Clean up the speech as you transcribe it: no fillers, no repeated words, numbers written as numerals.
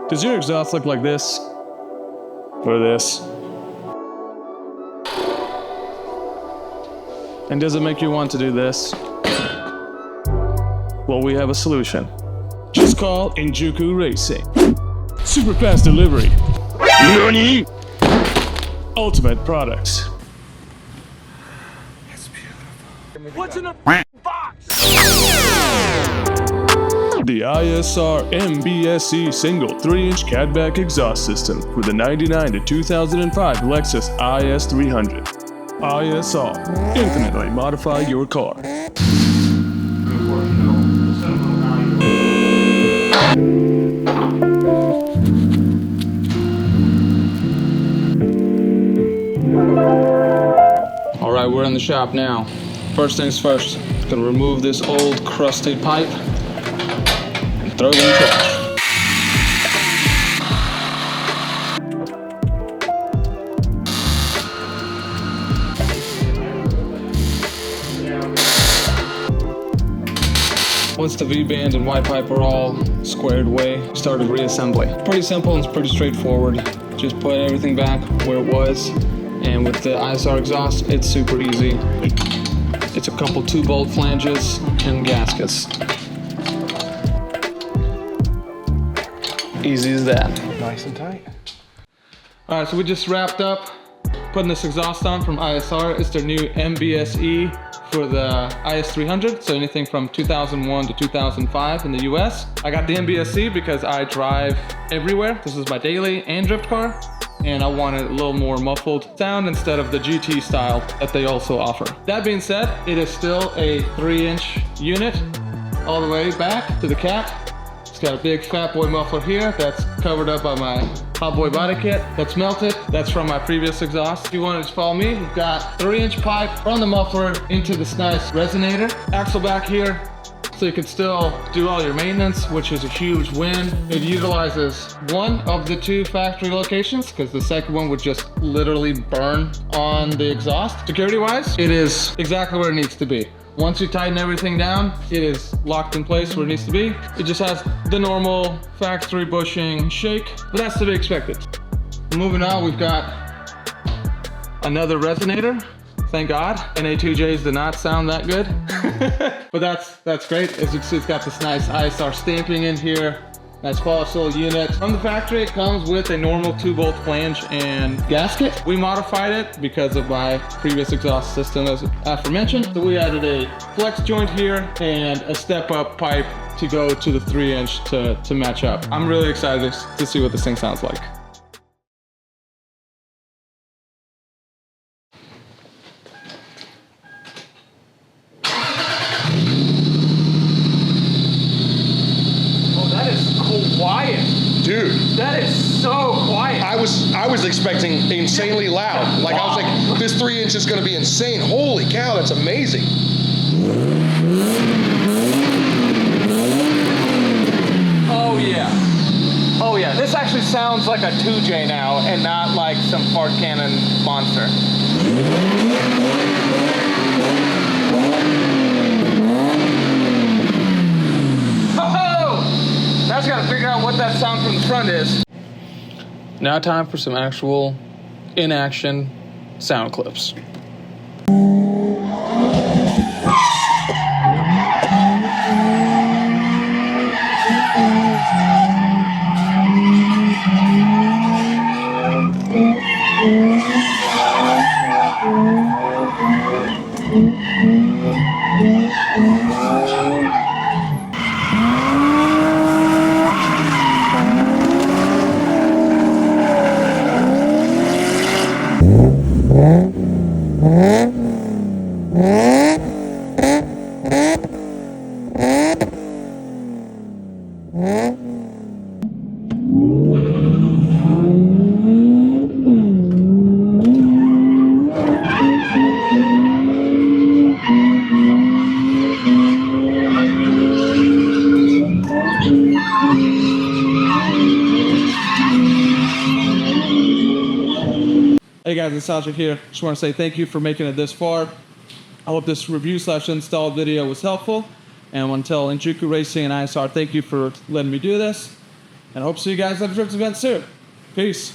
Does your exhaust look like this? Or this? And does it make you want to do this? Well, we have a solution. Just call Injuku Racing. Super fast delivery. NANI? Ultimate products. That's beautiful. What's in the box? The ISR MBSE single 3-inch catback exhaust system for the 99 to 2005 Lexus IS300. ISR, infinitely modify your car. All right, we're in the shop now. First things first, gonna remove this old crusty pipe and throw it in the trash. Once the V-band and white pipe are all squared away, started reassembly. Pretty simple and it's pretty straightforward. Just put everything back where it was. And with the ISR exhaust, it's super easy. It's a couple 2-bolt flanges and gaskets. Easy as that. Nice and tight. All right, so we just wrapped up putting this exhaust on from ISR. It's their new MBSE for the IS300, so anything from 2001 to 2005 in the US. I got the MBSE because I drive everywhere. This is my daily and drift car, and I wanted a little more muffled sound instead of the GT style that they also offer. That being said, it is still a 3-inch unit all the way back to the cap. It's got a big fat boy muffler here that's covered up by my Hot Boy body kit that's melted. That's from my previous exhaust. If you wanted to follow me, we've got 3-inch pipe from the muffler into this nice resonator. Axle back here, so you can still do all your maintenance, which is a huge win. It utilizes one of the 2 factory locations because the second one would just literally burn on the exhaust. Security-wise, it is exactly where it needs to be. Once you tighten everything down, it is locked in place where it needs to be. It just has the normal factory bushing shake, but that's to be expected. Moving on, we've got another resonator. Thank God. NA2Js did not sound that good, but that's great. As you can see, it's got this nice ISR stamping in here. Nice polished little unit. From the factory, it comes with a normal 2-bolt flange and gasket. We modified it because of my previous exhaust system, as aforementioned. So we added a flex joint here and a step-up pipe to go to the 3-inch to match up. I'm really excited to see what this thing sounds like. Quiet. Dude. That is so quiet. I was expecting insanely loud. Like, I was like, this 3-inch is gonna be insane. Holy cow, that's amazing. Oh yeah. Oh yeah. This actually sounds like a 2J now and not like some fart cannon monster. I just gotta figure out what that sound from the front is. Now time for some actual in-action sound clips. Hey guys, it's Sasha here. Just want to say thank you for making it this far. I hope this review/install video was helpful. And I want to tell Injuku Racing and ISR thank you for letting me do this. And I hope to see you guys at the Drift event soon. Peace.